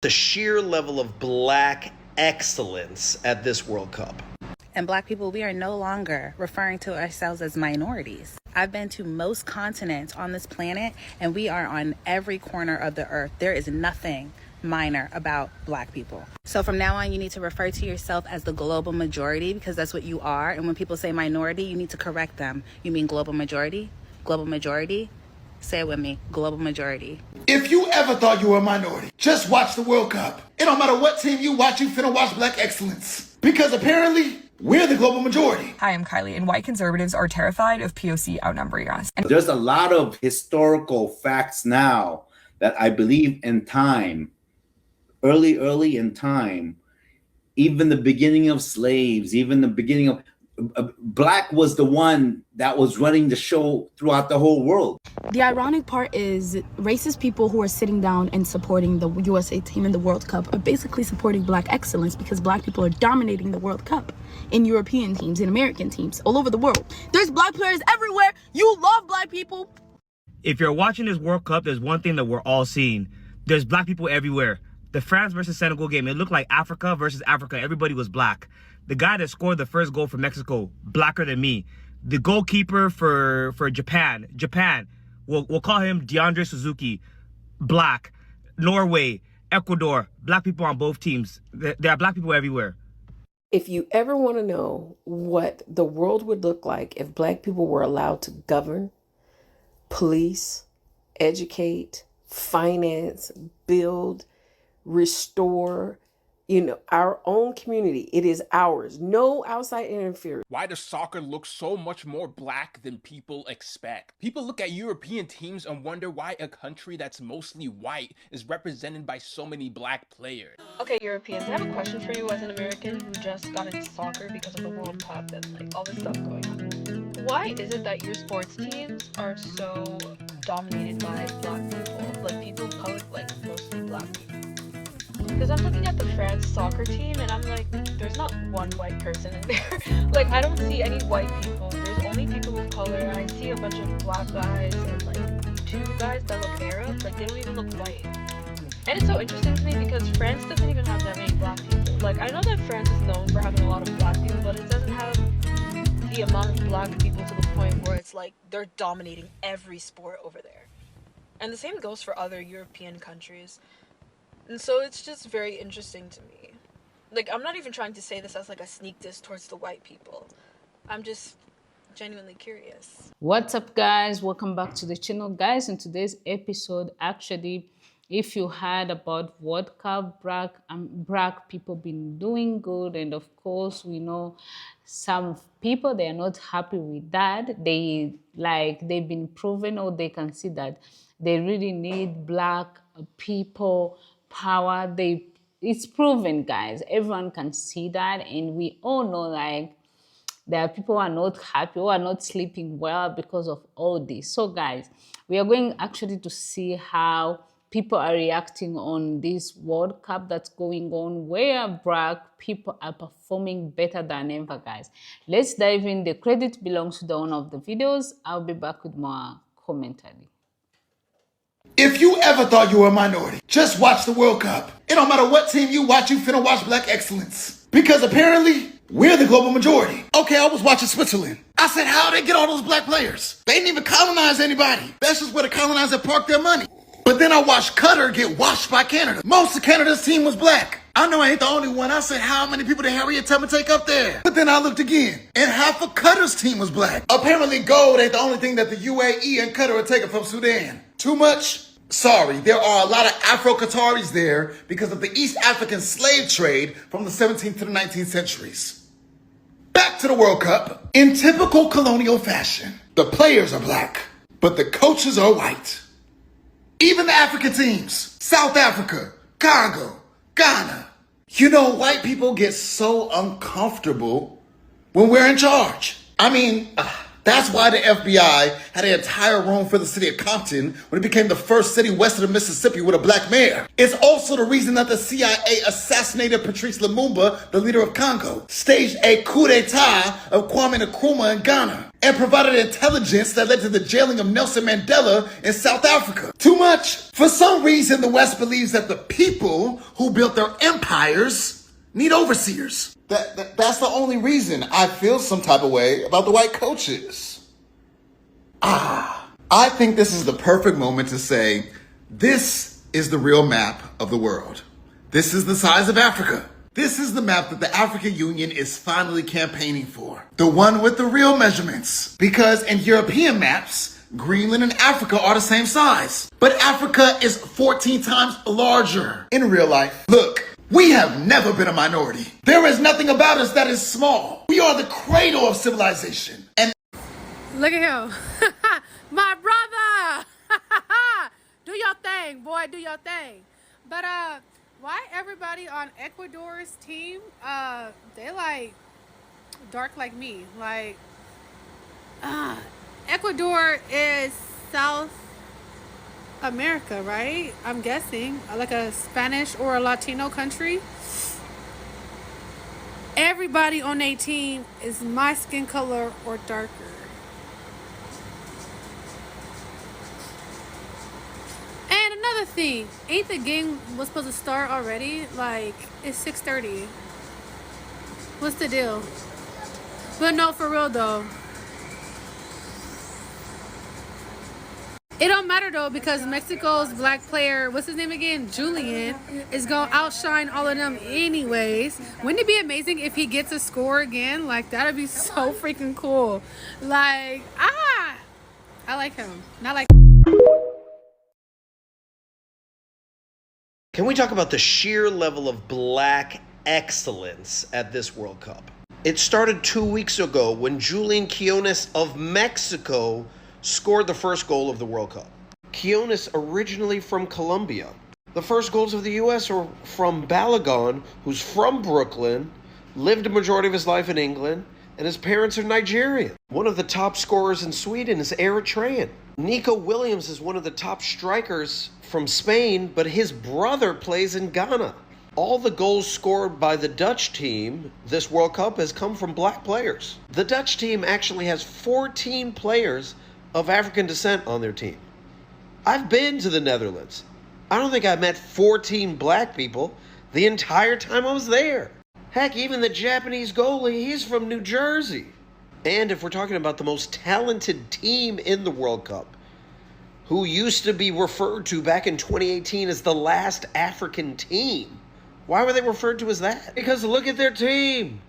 The sheer level of black excellence at this World Cup. And black people, we are no longer referring to ourselves as minorities. I've been to most continents on this planet, and we are on every corner of the earth. There is nothing minor about black people. So from now on, you need to refer to yourself as the global majority, because that's what you are. And when people say minority, you need to correct them. You mean global majority? Global majority? Say it with me, global majority. If you ever thought you were a minority, just watch the World Cup. It don't matter what team you watch, you finna watch black excellence. Because apparently, we're the global majority. Hi, I'm Kylie, and white conservatives are terrified of POC outnumbering us. There's a lot of historical facts now that I believe in time, early in time, even the beginning of slaves, even the beginning of black was the one that was running the show throughout the whole world. The ironic part is racist people who are sitting down and supporting the USA team in the World Cup are basically supporting black excellence, because black people are dominating the World Cup in European teams, in American teams, all over the world. There's black players everywhere. You love black people. If you're watching this World Cup, there's one thing that we're all seeing. There's black people everywhere. The France versus Senegal game, it looked like Africa versus Africa. Everybody was black. The guy that scored the first goal for Mexico, blacker than me. The goalkeeper for Japan, we'll call him DeAndre Suzuki, black. Norway, Ecuador, black people on both teams. There are black people everywhere. If you ever want to know what the world would look like if black people were allowed to govern, police, educate, finance, build, restore, our own community. It is ours. No outside interference. Why does soccer look so much more black than people expect? People look at European teams and wonder why a country that's mostly white is represented by so many black players. Okay, Europeans, I have a question for you as an American who just got into soccer because of the World Cup and all this stuff going on. Why is it that your sports teams are so dominated by black people? Like people of color, like mostly black people. Because I'm looking at the France soccer team and I'm like, there's not one white person in there. Like, I don't see any white people. There's only people of color. And I see a bunch of black guys and like 2 guys that look Arab. Like, they don't even look white. And it's so interesting to me because France doesn't even have that many black people. Like, I know that France is known for having a lot of black people, but it doesn't have the amount of black people to the point where it's like they're dominating every sport over there. And the same goes for other European countries. And so it's just very interesting to me. Like, I'm not even trying to say this as like a sneak diss towards the white people. I'm just genuinely curious. What's up, guys? Welcome back to the channel, guys. In today's episode, actually, if you heard about World Cup, black people been doing good, and of course we know some people, they are not happy with that. They've been proven, or they can see that they really need black people power. It's proven, guys. Everyone can see that, and we all know like there are people who are not happy, who are not sleeping well because of all this. So guys, we are going actually to see how people are reacting on this World Cup that's going on, where black people are performing better than ever, guys. Let's dive in. The credit belongs to the owner of the videos. I'll be back with more commentary. If you ever thought you were a minority, just watch the World Cup. It don't matter what team you watch, you finna watch black excellence. Because apparently, we're the global majority. Okay, I was watching Switzerland. I said, how'd they get all those black players? They didn't even colonize anybody. That's just where the colonizers parked their money. But then I watched Qatar get washed by Canada. Most of Canada's team was black. I know I ain't the only one. I said, how many people did Harriet Tubman take up there? But then I looked again, and half of Qatar's team was black. Apparently gold ain't the only thing that the UAE and Qatar are taking from Sudan. Too much? Sorry, there are a lot of Afro-Qataris there because of the East African slave trade from the 17th to the 19th centuries. Back to the World Cup. In typical colonial fashion, the players are black, but the coaches are white. Even the African teams, South Africa, Congo, Ghana. White people get so uncomfortable when we're in charge. That's why the FBI had an entire room for the city of Compton when it became the first city west of the Mississippi with a black mayor. It's also the reason that the CIA assassinated Patrice Lumumba, the leader of Congo, staged a coup d'etat of Kwame Nkrumah in Ghana, and provided intelligence that led to the jailing of Nelson Mandela in South Africa. Too much. For some reason, the West believes that the people who built their empires need overseers. That's the only reason I feel some type of way about the white coaches. I think this is the perfect moment to say, this is the real map of the world. This is the size of Africa. This is the map that the African Union is finally campaigning for. The one with the real measurements. Because in European maps, Greenland and Africa are the same size. But Africa is 14 times larger in real life. Look, we have never been a minority. There is nothing about us that is small. We are the cradle of civilization. And look at him. My brother. Do your thing, boy. Do your thing. But why everybody on Ecuador's team, they like dark like me. Like Ecuador is South America, right? I'm guessing like a Spanish or a Latino country. Everybody on their team is my skin color or darker. And another thing, ain't the game was supposed to start already? Like, it's 6:30. What's the deal? But no, for real though. It don't matter though, because Mexico's black player, what's his name again? Julian, is gonna outshine all of them anyways. Wouldn't it be amazing if he gets a score again? Like, that'd be so freaking cool. Like, I like him. Not like. Can we talk about the sheer level of black excellence at this World Cup? It started 2 weeks ago when Julian Quiones of Mexico scored the first goal of the World Cup. Quiones, originally from Colombia. The first goals of the U.S. are from Balogun, who's from Brooklyn, lived a majority of his life in England, and his parents are Nigerian. One of the top scorers in Sweden is Eritrean. Nico Williams is one of the top strikers from Spain, but his brother plays in Ghana. All the goals scored by the Dutch team this World Cup has come from black players. The Dutch team actually has 14 players of African descent on their team. I've been to the Netherlands. I don't think I met 14 black people the entire time I was there. Heck, even the Japanese goalie, he's from New Jersey. And if we're talking about the most talented team in the World Cup, who used to be referred to back in 2018 as the last African team, why were they referred to as that? Because look at their team.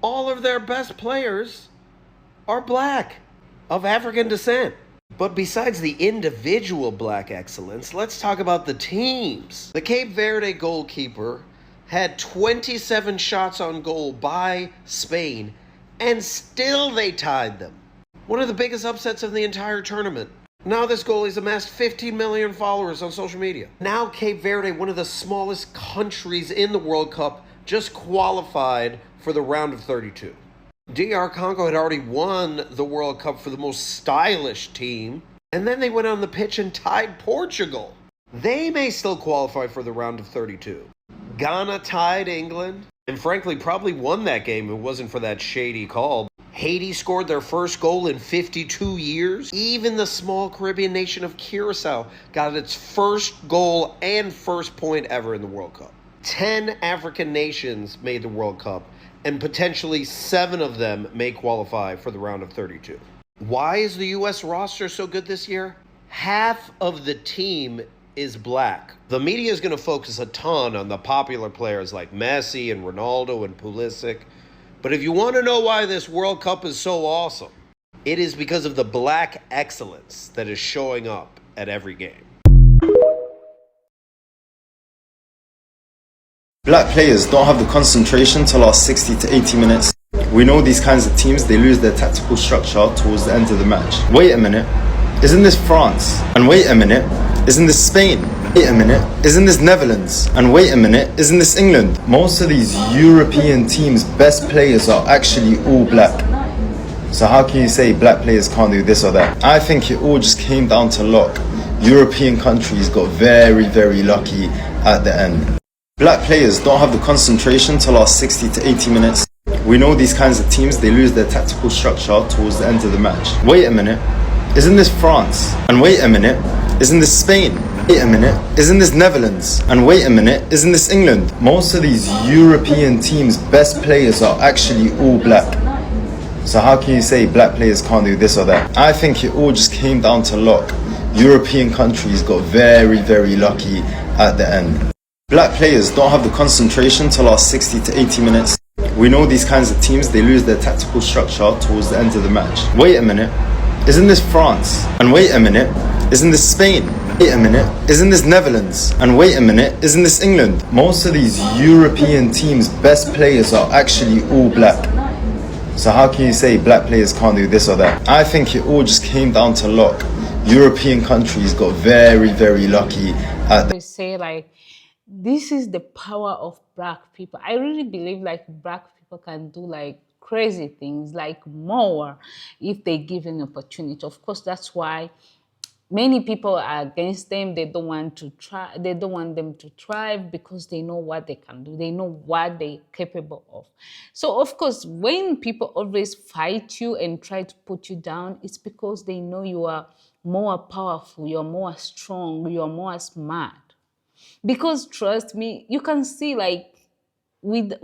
All of their best players are black, of African descent. But besides the individual black excellence, let's talk about the teams. The Cape Verde goalkeeper had 27 shots on goal by Spain, and still they tied them. One of the biggest upsets of the entire tournament. Now this goalie's amassed 15 million followers on social media. Now Cape Verde, one of the smallest countries in the World Cup, just qualified for the round of 32. DR Congo had already won the World Cup for the most stylish team, and then they went on the pitch and tied Portugal. They may still qualify for the round of 32. Ghana tied England, and frankly probably won that game if it wasn't for that shady call. Haiti scored their first goal in 52 years. Even the small Caribbean nation of Curacao got its first goal and first point ever in the World Cup. 10 African nations made the World Cup, and potentially 7 of them may qualify for the round of 32. Why is the U.S. roster so good this year? Half of the team is black. The media is going to focus a ton on the popular players like Messi and Ronaldo and Pulisic. But if you want to know why this World Cup is so awesome, it is because of the black excellence that is showing up at every game. Black players don't have the concentration to last 60 to 80 minutes. We know these kinds of teams, they lose their tactical structure towards the end of the match. Wait a minute, isn't this France? And wait a minute, isn't this Spain? Wait a minute, isn't this Netherlands? And wait a minute, isn't this England? Most of these European teams' best players are actually all black. So how can you say black players can't do this or that? I think it all just came down to luck. European countries got very, very lucky at the end. Black players don't have the concentration to last 60 to 80 minutes. We know these kinds of teams, they lose their tactical structure towards the end of the match. Wait a minute, isn't this France? And wait a minute, isn't this Spain? Wait a minute, isn't this Netherlands? And wait a minute, isn't this England? Most of these European teams' best players are actually all black. So how can you say black players can't do this or that? I think it all just came down to luck. European countries got very, very lucky at the end. Black players don't have the concentration to last 60 to 80 minutes. We know these kinds of teams, they lose their tactical structure towards the end of the match. Wait a minute, isn't this France? And wait a minute, isn't this Spain? Wait a minute, isn't this Netherlands? And wait a minute, isn't this England? Most of these European teams' best players are actually all black. So how can you say black players can't do this or that? I think it all just came down to luck. European countries got very, very lucky at We say like, this is the power of black people. I really believe like black people can do like crazy things, like more, if they give an opportunity. Of course, that's why many people are against them. They don't want to try. They don't want them to thrive because they know what they can do. They know what they're capable of. So of course, when people always fight you and try to put you down, it's because they know you are more powerful, you're more strong, you're more smart. Because trust me, you can see like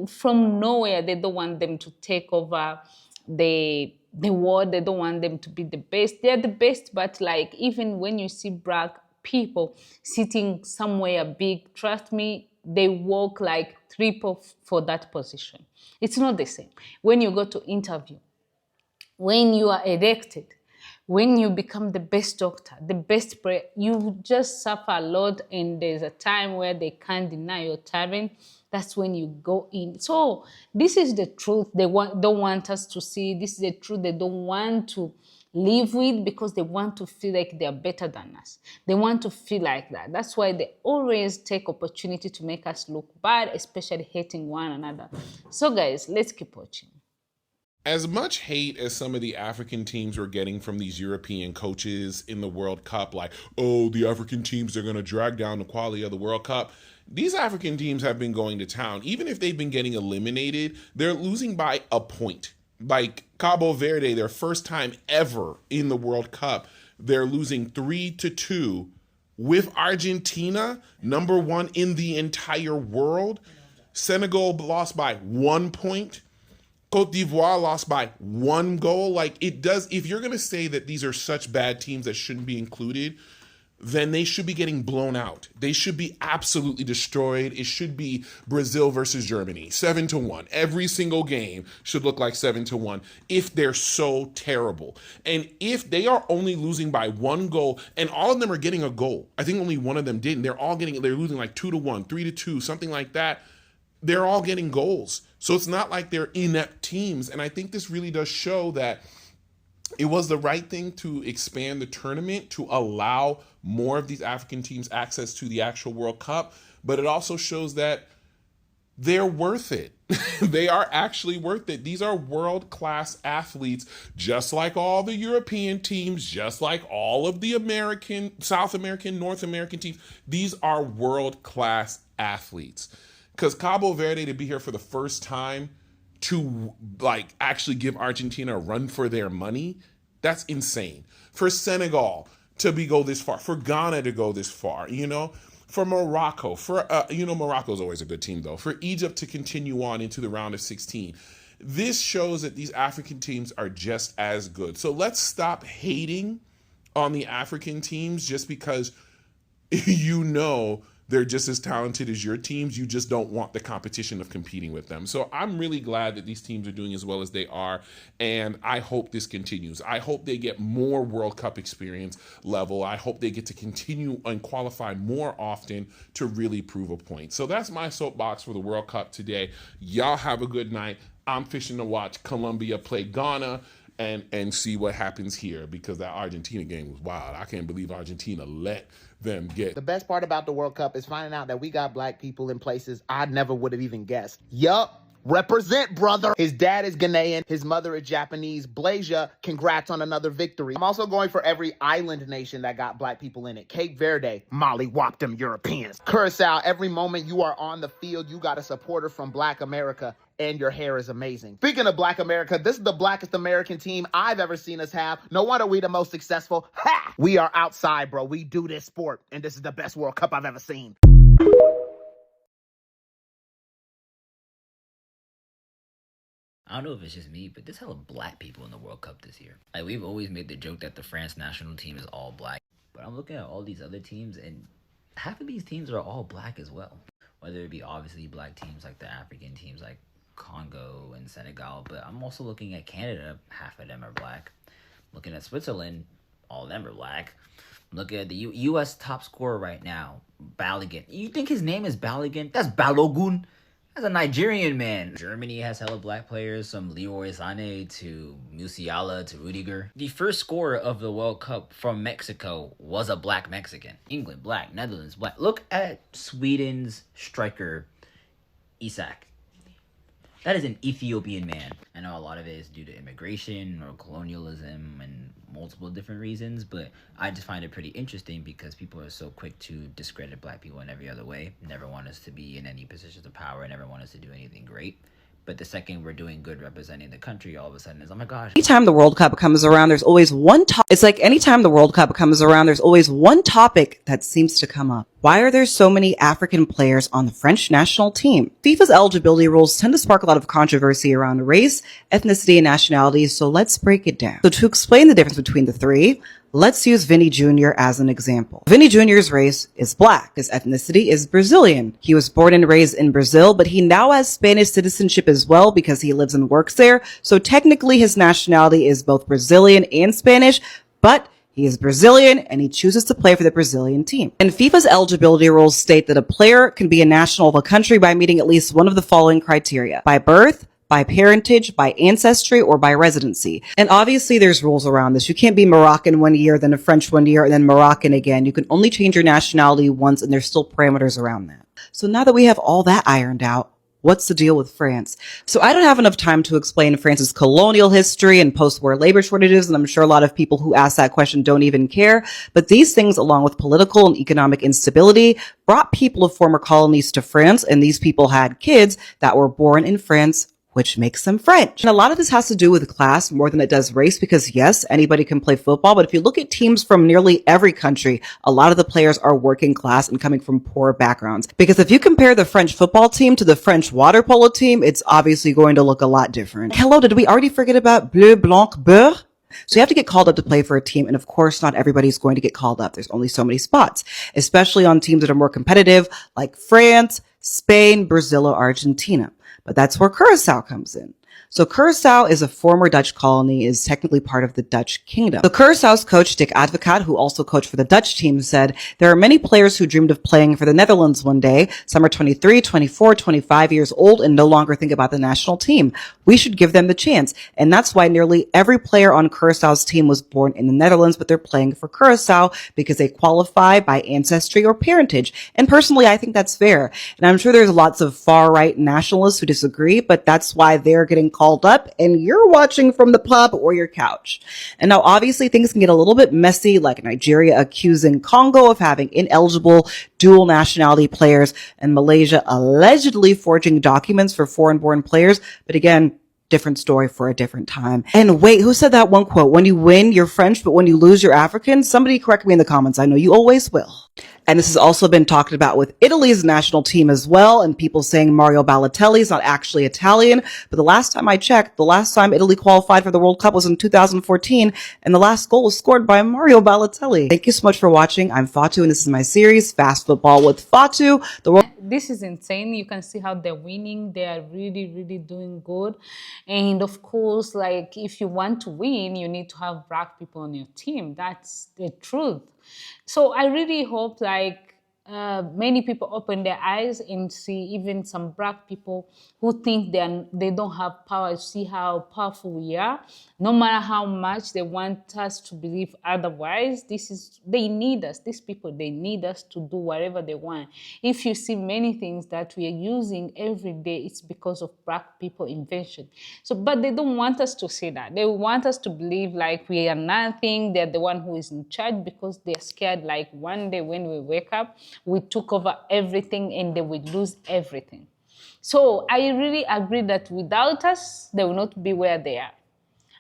from nowhere, they don't want them to take over the world. They don't want them to be the best. They're the best, but like even when you see black people sitting somewhere big, trust me, they work like triple for that position. It's not the same. When you go to interview, when you are elected, when you become the best doctor, the best prayer, you just suffer a lot, and there's a time where they can't deny your talent. That's when you go in. So this is the truth they don't want us to see. This is the truth they don't want to live with, because they want to feel like they're better than us. They want to feel like that. That's why they always take opportunity to make us look bad, especially hating one another. So guys, let's keep watching. As much hate as some of the African teams were getting from these European coaches in the World Cup, like, oh, the African teams are going to drag down the quality of the World Cup. These African teams have been going to town. Even if they've been getting eliminated, they're losing by a point. Like Cabo Verde, their first time ever in the World Cup, they're losing 3-2 with Argentina, number one in the entire world. Senegal lost by 1 point. Cote d'Ivoire lost by 1 goal. Like, it does, if you're going to say that these are such bad teams that shouldn't be included, then they should be getting blown out. They should be absolutely destroyed. It should be Brazil versus Germany, 7-1. Every single game should look like 7-1 if they're so terrible. And if they are only losing by 1 goal, and all of them are getting a goal, I think only one of them didn't. They're losing like 2-1, 3-2, something like that. They're all getting goals. So it's not like they're inept teams. And I think this really does show that it was the right thing to expand the tournament to allow more of these African teams access to the actual World Cup. But it also shows that they're worth it. They are actually worth it. These are world-class athletes, just like all the European teams, just like all of the American, South American, North American teams. These are world-class athletes. Because Cabo Verde, to be here for the first time, to like actually give Argentina a run for their money, that's insane. For Senegal to go this far, for Ghana to go this far, for Morocco, Morocco's always a good team though, for Egypt to continue on into the round of 16. This shows that these African teams are just as good. So let's stop hating on the African teams just because they're just as talented as your teams. You just don't want the competition of competing with them. So I'm really glad that these teams are doing as well as they are. And I hope this continues. I hope they get more World Cup experience level. I hope they get to continue and qualify more often to really prove a point. So that's my soapbox for the World Cup today. Y'all have a good night. I'm fishing to watch Colombia play Ghana and see what happens here, because that Argentina game was wild. I can't believe Argentina let them get. The best part about the World Cup is finding out that we got black people in places I never would have even guessed. Yup, Represent, brother. His dad is Ghanaian. His mother is Japanese. Blasia, congrats on another victory. I'm also going for every island nation that got black people in it. Cape Verde, Molly whopped them Europeans. Curacao, every moment you are on the field, you got a supporter from Black America, and your hair is amazing. Speaking of Black America, this is the blackest American team I've ever seen us have. No wonder we the most successful. Ha! We are outside, bro. We do this sport, and this is the best World Cup I've ever seen. I don't know if it's just me, but there's hella black people in the World Cup this year. Like, we've always made the joke that the France national team is all black. But I'm looking at all these other teams, and half of these teams are all black as well. Whether it be obviously black teams like the African teams like Congo and Senegal, but I'm also looking at Canada, half of them are black. Looking at Switzerland, all of them are black. Looking at the U.S. top scorer right now, Balogun. You think his name is Balogun? That's Balogun. That's a Nigerian man. Germany has hella black players, from Leroy Sané to Musiala to Rudiger. The first scorer of the World Cup from Mexico was a black Mexican. England, black. Netherlands, black. Look at Sweden's striker, Isak. That is an Ethiopian man. I know a lot of it is due to immigration or colonialism and multiple different reasons, but I just find it pretty interesting because people are so quick to discredit black people in every other way. Never want us to be in any positions of power, never want us to do anything great. But the second we're doing good representing the country, all of a sudden it's, oh my gosh. Anytime the World Cup comes around, there's always one topic. It's like anytime the World Cup comes around, there's always one topic that seems to come up. Why are there so many African players on the French national team? FIFA's eligibility rules tend to spark a lot of controversy around race, ethnicity, and nationality, so let's break it down. So to explain the difference between the three, let's use Vinny Jr. as an example. Vinny Jr.'s race is black. His ethnicity is Brazilian. He was born and raised in Brazil, but he now has Spanish citizenship as well because he lives and works there. So technically his nationality is both Brazilian and Spanish, but he is Brazilian and he chooses to play for the Brazilian team. And FIFA's eligibility rules state that a player can be a national of a country by meeting at least one of the following criteria: by birth, by parentage, by ancestry, or by residency. And obviously there's rules around this. You can't be Moroccan one year, then a French one year, and then Moroccan again. You can only change your nationality once, and there's still parameters around that. So now that we have all that ironed out, what's the deal with France? So I don't have enough time to explain France's colonial history and post-war labor shortages, and I'm sure a lot of people who ask that question don't even care. But these things, along with political and economic instability, brought people of former colonies to France, and these people had kids that were born in France, which makes them French. And a lot of this has to do with class more than it does race, because yes, anybody can play football, but if you look at teams from nearly every country, a lot of the players are working class and coming from poor backgrounds. Because if you compare the French football team to the French water polo team, it's obviously going to look a lot different. Hello, did we already forget about bleu, blanc, beurre? So you have to get called up to play for a team, and of course not everybody's going to get called up. There's only so many spots, especially on teams that are more competitive, like France, Spain, Brazil, or Argentina. But that's where Curacao comes in. So Curacao is a former Dutch colony, is technically part of the Dutch kingdom. So Curaçao's coach, Dick Advocaat, who also coached for the Dutch team, said, there are many players who dreamed of playing for the Netherlands one day. Some are 23, 24, 25 years old and no longer think about the national team. We should give them the chance. And that's why nearly every player on Curaçao's team was born in the Netherlands, but they're playing for Curacao because they qualify by ancestry or parentage. And personally, I think that's fair. And I'm sure there's lots of far-right nationalists who disagree, but that's why they're getting called up and you're watching from the pub or your couch. And now obviously things can get a little bit messy, like Nigeria accusing Congo of having ineligible dual nationality players and Malaysia allegedly forging documents for foreign-born players. But again, different story for a different time. And wait, who said that one quote? When you win, you're French, but when you lose, you're African? Somebody correct me in the comments. I know you always will. And this has also been talked about with Italy's national team as well, and people saying Mario Balotelli is not actually Italian. But the last time I checked, the last time Italy qualified for the World Cup was in 2014, and the last goal was scored by Mario Balotelli. Thank you so much for watching. I'm Fatu, and this is my series, Fast Football with Fatu. This is insane. You can see how they're winning. They are really, really doing good. And of course, like, if you want to win, you need to have black people on your team. That's the truth. So I really hope, like, many people open their eyes and see even some black people who think they don't have power. See how powerful we are. No matter how much they want us to believe otherwise, they need us. These people, they need us to do whatever they want. If you see many things that we are using every day, it's because of black people invention. So, but they don't want us to see that. They want us to believe like we are nothing. They're the one who is in charge, because they're scared like one day when we wake up, we took over everything and they will lose everything. So I really agree that without us, they will not be where they are.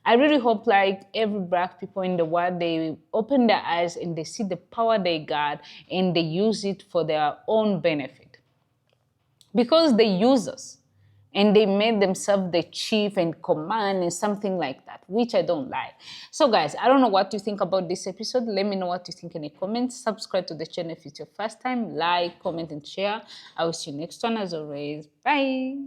I really hope like every black people in the world, they open their eyes and they see the power they got and they use it for their own benefit. Because they use us and they made themselves the chief and command and something like that, which I don't like. So guys, I don't know what you think about this episode. Let me know what you think in the comments. Subscribe to the channel if it's your first time. Like, comment, and share. I will see you next one as always. Bye.